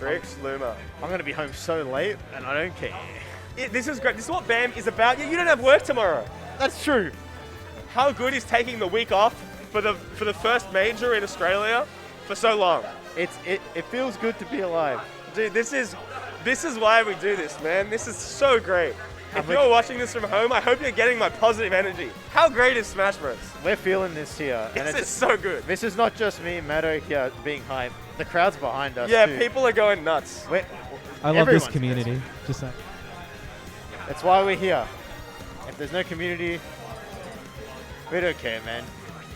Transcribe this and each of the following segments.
Sriks, Luma. I'm going to be home so late, and I don't care. This is great. This is what BAM is about. You don't have work tomorrow. That's true. How good is taking the week off for the first major in Australia for so long? It feels good to be alive. Dude, this is why we do this, man. This is so great. If you're watching this from home, I hope you're getting my positive energy. How great is Smash Bros? We're feeling this here. This is so good. This is not just me, Matto, here being hyped. The crowd's behind us, Yeah, too. people are going nuts. I love this community. Just that. That's why we're here. If there's no community, we don't care, man.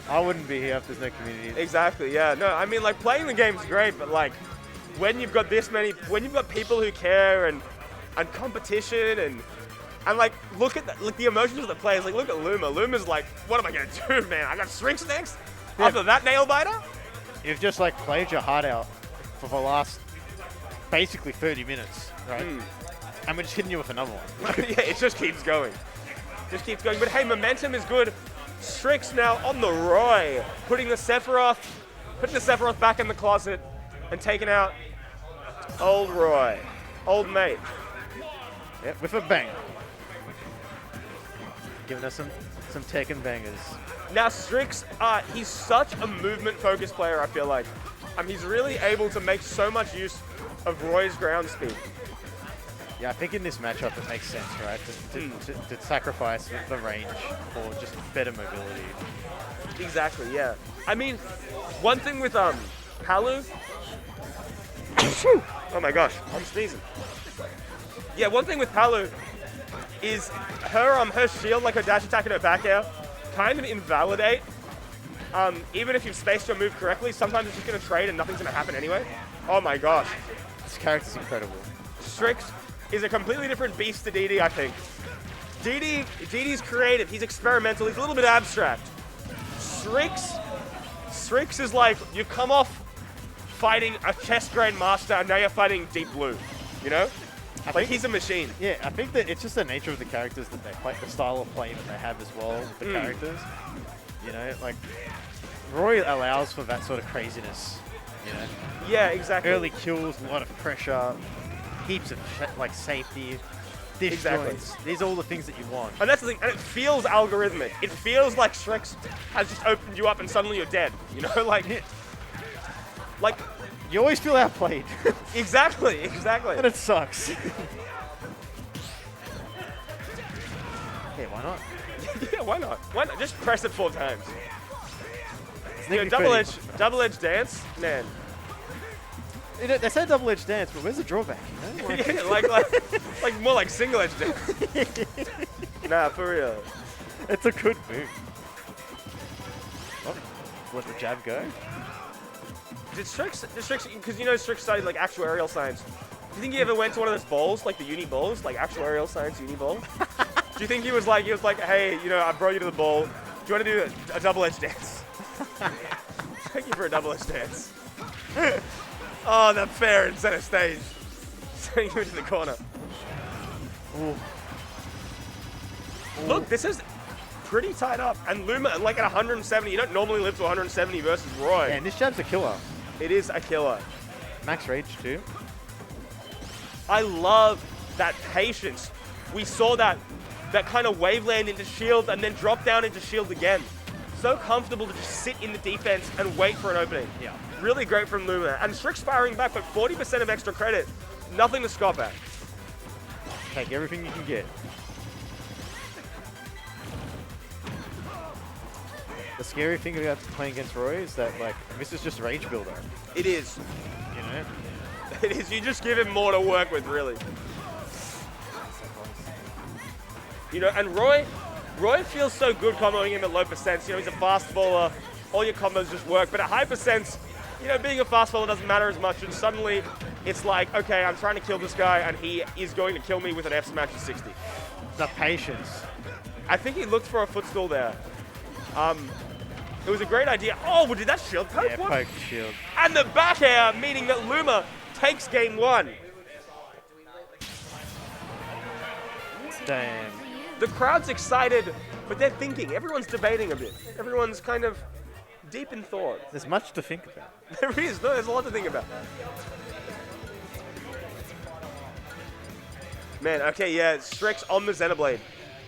I wouldn't be here if there's no community. Exactly, yeah. No, I mean, like, playing the game's great, but, like, when you've got when you've got people who care and competition and like, look at the emotions of the players. Like, look at Luma. Luma's like, what am I going to do, man? I got Sriks next? Yeah. After that nail biter? You've just, like, played your heart out for the last, basically, 30 minutes, right? And we're just hitting you with another one. Yeah, it just keeps going. Just keeps going. But, hey, momentum is good. Sriks now on the Roy, putting the Sephiroth back in the closet and taking out old Roy, old mate. Yep, with a bang. Giving us some Tekken bangers. Now Sriks, he's such a movement-focused player, I feel like. He's really able to make so much use of Roy's ground speed. Yeah, I think in this matchup it makes sense, right? To sacrifice the range for just better mobility. Exactly, yeah. I mean, one thing with Palu. Oh my gosh, I'm sneezing. Yeah, one thing with Palu is her shield, like her dash attack and her back air, kind of invalidate. Even if you've spaced your move correctly, sometimes it's just going to trade and nothing's going to happen anyway. Oh my gosh. This character's incredible. Sriks is a completely different beast to DD, I think. DD's creative, he's experimental, he's a little bit abstract. Sriks is like, you come off fighting a chess grandmaster and now you're fighting Deep Blue, you know? Like, he's a machine. Yeah, I think that it's just the nature of the characters that they play, the style of play that they have as well, the characters. You know, like, Roy allows for that sort of craziness, you know? Yeah, exactly. Early kills, a lot of pressure, heaps of, like, safety, dish joints. These are all the things that you want. And that's the thing, and it feels algorithmic. It feels like Sriks has just opened you up and suddenly you're dead, you know? Like, you always feel outplayed. Exactly. And it sucks. Yeah, why not? Yeah, why not? Why not? Just press it 4 times. You know, double edge dance, man. You know, they say double edge dance, but where's the drawback? You know? Yeah, like more like single edge dance. Nah, for real. It's a good move. Oh, let the jab go. Did Sriks, because you know Sriks studied like actuarial science. Do you think he ever went to one of those bowls, like the uni bowls, like actuarial science uni bowl? Do you think he was like, hey, you know, I brought you to the bowl. Do you want to do a double edge dance? Thank you for a double edge dance. Oh, that fair and center stage. Sending you into the corner. Ooh. Look, this is pretty tied up. And Luma, like at 170, you don't normally live to 170 versus Roy. Yeah, and this jab's a killer. It is a killer. Max rage too. I love that patience. We saw that kind of waveland into shield and then drop down into shield again. So comfortable to just sit in the defense and wait for an opening. Yeah. Really great from Luma. And Sriks firing back, but 40% of extra credit. Nothing to scoff at. Take everything you can get. The scary thing about playing against Roy is that, like, this is just rage builder. It is. You know? It is. You just give him more to work with, really. You know, and Roy feels so good comboing him at low percents. You know, he's a fast bowler. All your combos just work. But at high percents, you know, being a fast bowler doesn't matter as much. And suddenly, it's like, okay, I'm trying to kill this guy, and he is going to kill me with an F smash of 60. The patience. I think he looked for a footstool there. It was a great idea. Oh, did that shield poke? Yeah, poke shield. And the back air, meaning that Luma takes game 1. Damn. The crowd's excited, but they're thinking. Everyone's debating a bit. Everyone's kind of deep in thought. There's much to think about. There is. No, there's a lot to think about. Man, okay, yeah, Sriks on the Xenoblade.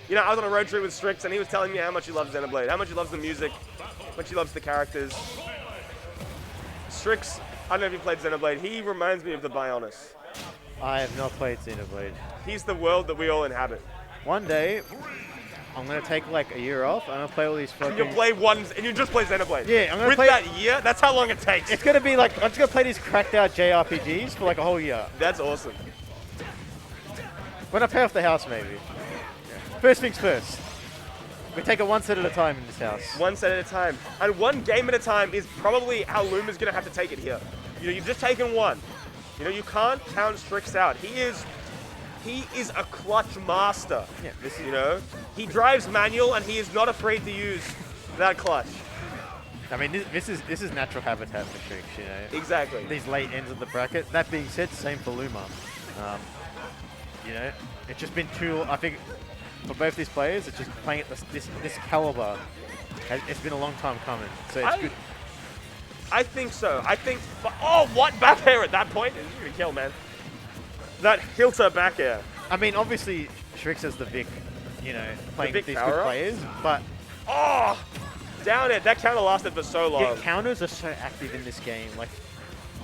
You know, I was on a road trip with Sriks, and he was telling me how much he loves Xenoblade, how much he loves the music, how much he loves the characters. Sriks, I don't know if you played Xenoblade, he reminds me of the Bionis. I have not played Xenoblade. He's the world that we all inhabit. One day, I'm gonna take like a year off. I'm gonna play all these fucking. You play one, and you just play Xenoblade. Yeah, I'm gonna with play that year. That's how long it takes. It's gonna be like I'm just gonna play these cracked out JRPGs for like a whole year. That's awesome. When I pay off the house, maybe. First things first. We take it one set at a time in this house. One set at a time, and one game at a time is probably how Luma's gonna have to take it here. You know, you've just taken one. You know, you can't count Sriks out. He is a clutch master. Yeah, this is, you know, he drives manual and he is not afraid to use that clutch. I mean, this is natural habitat for Sriks, you know. Exactly. These late ends of the bracket. That being said, same for Luma. You know, it's just been too. I think for both these players, it's just playing at this caliber. It's been a long time coming, so it's good. I think so. I think. Oh, what back air at that point? It's gonna kill, man. That Hilter back air. I mean, obviously, Sriks is the Vic, you know, playing Vic with these good players, but oh, down it. That counter lasted for so long. yeah, counters are so active in this game. Like,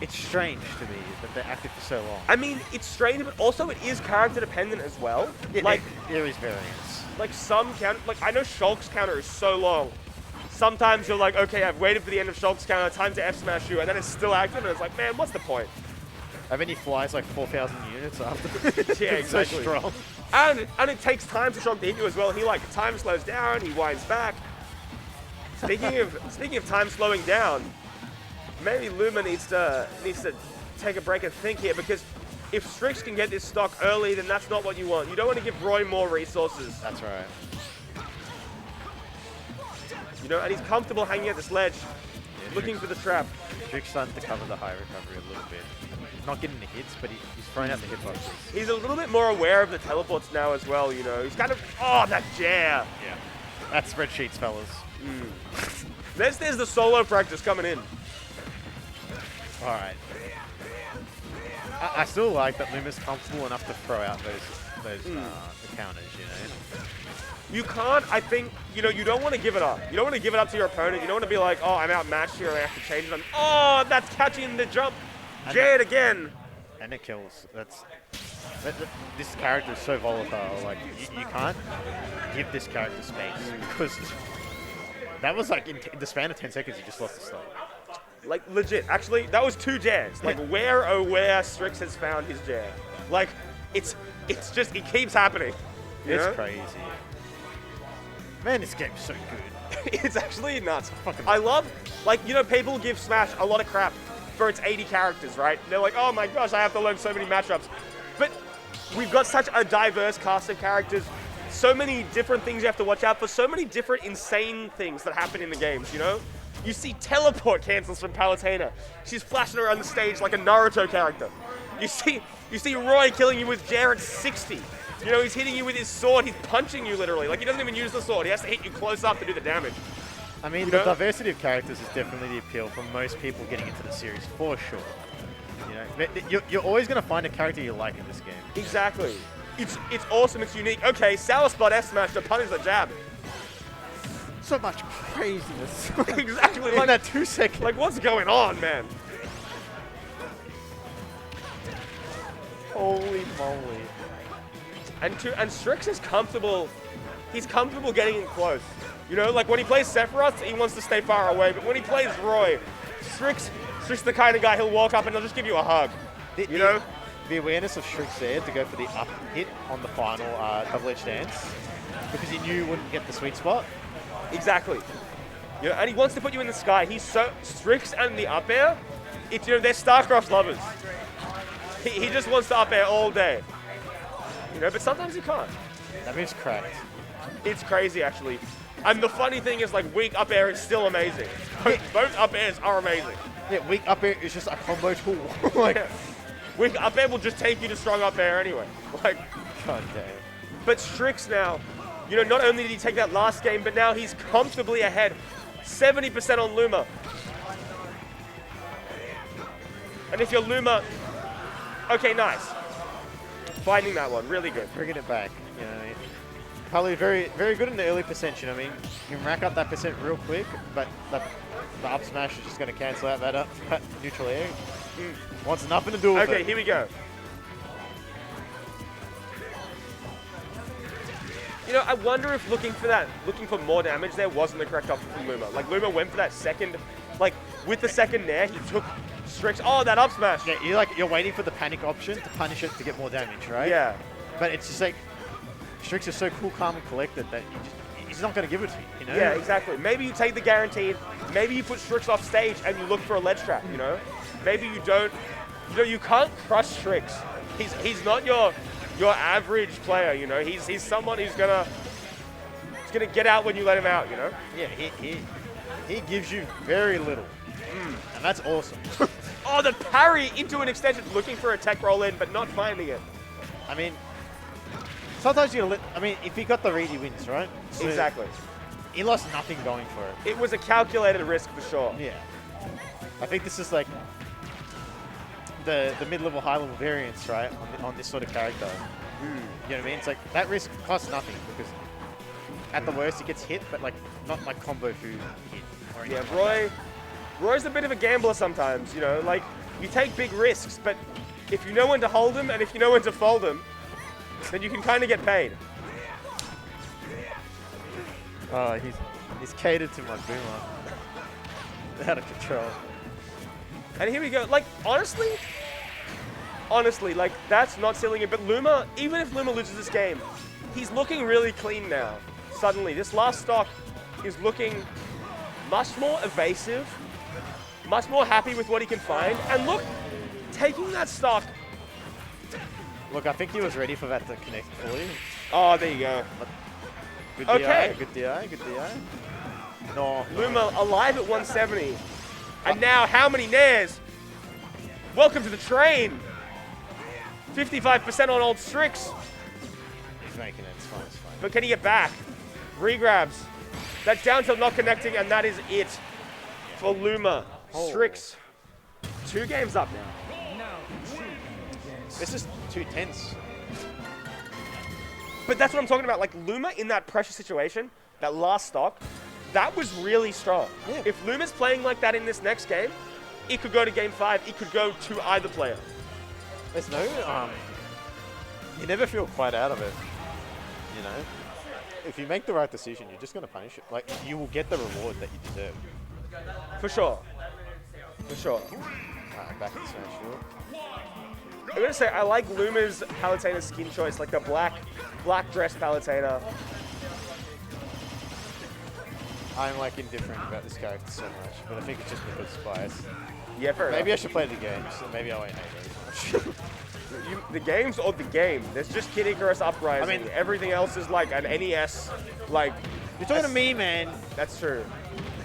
it's strange to me that they're active for so long. I mean, it's strange, but also it is character dependent as well. Yeah, like there is variance. Like some counter, like I know Shulk's counter is so long. Sometimes you're like, okay, I've waited for the end of Shulk's counter, time to F smash you, and then it's still active, and it's like, man, what's the point? I mean, he flies like 4,000 units after. Yeah, it's exactly. so strong. And it takes time for Shulk to hit you as well. He like time slows down, he winds back. Speaking of time slowing down, maybe Luma needs to take a break and think here, because if Sriks can get this stock early, then that's not what you want. You don't want to give Roy more resources. That's right. You know, and he's comfortable hanging at this ledge, looking for the trap. Sriks starting to cover the high recovery a little bit. He's not getting the hits, but he's throwing out the hitboxes. He's a little bit more aware of the teleports now as well, you know. He's kind of, oh, that jab. Yeah. That's spreadsheets, fellas. There's the solo practice coming in. All right. I still like that Luma's comfortable enough to throw out those the counters, you know. You can't, I think, you know, you don't want to give it up. You don't want to give it up to your opponent. You don't want to be like, oh, I'm outmatched here, I have to change it. Oh, that's catching the jump. Jade again. And it kills. This character is so volatile. Like, you can't give this character space, because that was like in the span of 10 seconds, you just lost the stock. Like, legit. Actually, that was 2 jabs. Like, where, oh, where Sriks has found his jab. Like, it's just, it keeps happening. It's crazy. Man, this game's so good. It's actually nuts. I love, like, you know, people give Smash a lot of crap for its 80 characters, right? They're like, oh my gosh, I have to learn so many matchups. But we've got such a diverse cast of characters, so many different things you have to watch out for, so many different insane things that happen in the games, you know? You see teleport cancels from Palutena. She's flashing around the stage like a Naruto character. You see Roy killing you with Jared 60. You know, he's hitting you with his sword, he's punching you literally. Like, he doesn't even use the sword, he has to hit you close up to do the damage. I mean, the diversity of characters is definitely the appeal for most people getting into the series, for sure. You know, you're always going to find a character you like in this game. Exactly. It's awesome, it's unique. Okay, Sour Spot F smash to punish the jab. So much craziness. Exactly. In Like that 2 seconds. Like, what's going on, man? Holy moly. And Sriks is comfortable. He's comfortable getting in close. You know, like when he plays Sephiroth, he wants to stay far away. But when he plays Roy, Sriks the kind of guy he'll walk up and he'll just give you a hug. You know? The awareness of Sriks there to go for the up hit on the final double-edged dance, because he knew he wouldn't get the sweet spot. Exactly. You know, and he wants to put you in the sky. He's so Sriks and the up air. It's, you know, they're StarCraft lovers. He just wants to up air all day. You know, but sometimes he can't. That move's cracked. It's crazy, actually. And the funny thing is, like, weak up air is still amazing. Both up airs are amazing. Yeah, weak up air is just a combo tool. Like, yeah. Weak up air will just take you to strong up air anyway. Like, God damn. But Sriks now, you know, not only did he take that last game, but now he's comfortably ahead. 70% on Luma. And if you're Luma, okay, nice. finding that one, really good. Bringing it back. You know what I mean? Palu very, very good in the early percent. You know what I mean? You can rack up that percent real quick, but the up smash is just going to cancel out that neutral air. Wants nothing to do with it. Okay, here we go. You know, I wonder if looking for more damage there wasn't the correct option from Luma. Like, Luma went for that second, like, with the second nair, he took Sriks. Oh, that up smash. Yeah, you're waiting for the panic option to punish it to get more damage, right? Yeah. But it's just like, Sriks is so cool, calm, and collected that he's not going to give it to you, you know? Yeah, exactly. Maybe you take the guaranteed. Maybe you put Sriks off stage and you look for a ledge trap, you know? Maybe you don't. You know, you can't crush Sriks. He's not your average player, you know? He's someone who's gonna get out when you let him out, you know? Yeah, he gives you very little. And that's awesome. Oh, the parry into an extension, looking for a tech roll in, but not finding it. I mean, sometimes if he got the read, he wins, right? So exactly. He lost nothing going for it. It was a calculated risk for sure. Yeah. I think this is like the mid-level, high-level variance, right, on this sort of character. You know what I mean? It's like, that risk costs nothing, because at the worst, it gets hit, but like not like combo food hit. Or Yeah, like Roy's a bit of a gambler sometimes, you know? Like, you take big risks, but if you know when to hold them and if you know when to fold them, then you can kind of get paid. Oh, he's catered to my boomer. Out of control. And here we go. Like, honestly, like, that's not sealing it. But Luma, even if Luma loses this game, he's looking really clean now. Suddenly, this last stock is looking much more evasive, much more happy with what he can find. And look, taking that stock. Look, I think he was ready for that to connect fully. Oh, there you go. Good Okay. DI, good DI, good DI. No. Luma alive at 170. And now, how many nairs? Welcome to the train. 55% on old Sriks. He's making it, it's fine, it's fine. But can he get back? Regrabs. That down tilt not connecting, and that is it for Luma. Oh. Sriks, 2 games up now. This is too tense. But that's what I'm talking about. Like, Luma in that pressure situation, that last stock, that was really strong. Yeah. If Luma's playing like that in this next game, it could go to game 5. It could go to either player. There's no, you never feel quite out of it, you know? If you make the right decision, you're just going to punish it. Like, you will get the reward that you deserve. For sure. For sure. Alright, back in the smash field. I'm going to say, I like Luma's Palutena skin choice, like the black dress Palutena. I'm like indifferent about this character so much, but I think it's just because it's bias. Yeah, fair Maybe I enough. should play the games, so maybe I won't hate it as much. The games or the game? There's just Kid Icarus Uprising. I mean- everything else is like an NES, like... You're talking to me, man. That's true.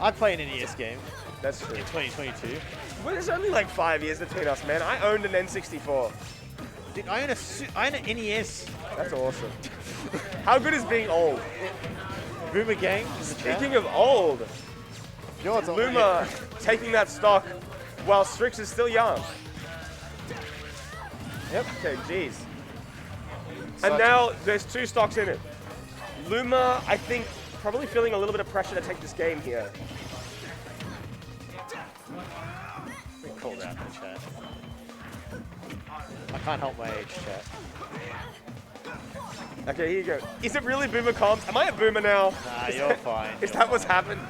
I play an NES game That's true. in 2022. But there's only like 5 years between us, man. I owned an N64. Dude, I own an NES. That's awesome. How good is being old? Boomer Gang. in the chat. Speaking of old, You know what's Luma taking that stock while Sriks is still young. Yep. Okay, jeez. Such- And now there's 2 stocks in it. Luma, I think, probably feeling a little bit of pressure to take this game here. We called out in the chat. I can't help my age, chat. Okay, here you go. Is it really Boomer comms? Am I a Boomer now? Nah, Is you're that- fine. Is you're that what's fine. happened?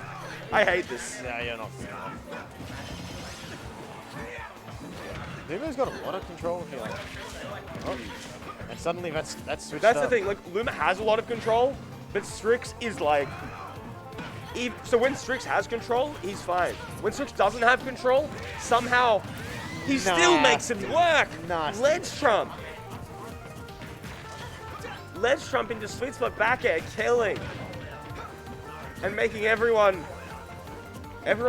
I hate this. Nah, you're not Boomer. Luma's got a lot of control here. Oh. And suddenly that's switched That's up. the thing. Like, Luma has a lot of control, but Sriks is like... So when Sriks has control, he's fine. When Sriks doesn't have control, somehow he still makes it work. Nasty. Ledge trump. Ledge trump into sweet spot back air, killing. And making everyone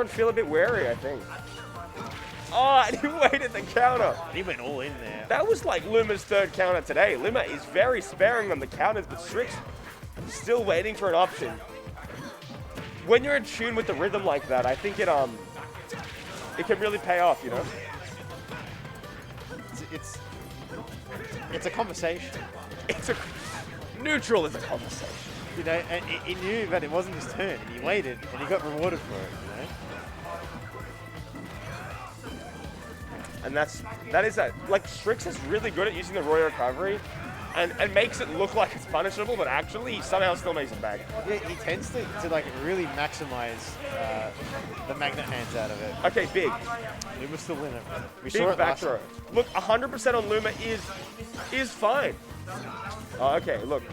feel a bit wary, I think. Oh, and he waited the counter. He went all in there. That was like Luma's 3rd counter today. Luma is very sparing on the counters, but Sriks still waiting for an option. When you're in tune with the rhythm like that, I think it can really pay off, you know? it's a conversation. It's a neutral is a conversation. You know, and he knew that it wasn't his turn, and he waited, and he got rewarded for it. You know. And that is that. Like, Sriks is really good at using the Royal Recovery and makes it look like it's punishable, but actually he somehow still makes it back. Yeah, he tends to like really maximize the magnet hands out of it. Okay, big. Luma's still in it. We Big saw it back last throw. time. Look, 100% on Luma is fine. Oh, okay, look.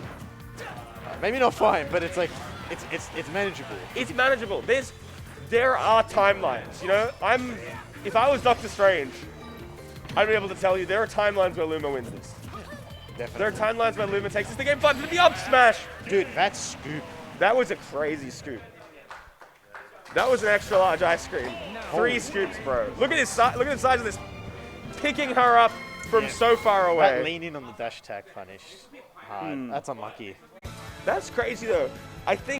Maybe not fine, but it's like it's manageable. It's manageable. There are timelines, you know? If I was Doctor Strange, I'd be able to tell you there are timelines where Luma wins this. Definitely. There are timelines where Luma takes this to game 5 with the up smash. Dude, that scoop. That was a crazy scoop. That was an extra large ice cream. 3 scoops, bro. Look at the size of this. Picking her up from so far That away. lean in on the dash attack punish hard. That's unlucky. That's crazy though. I think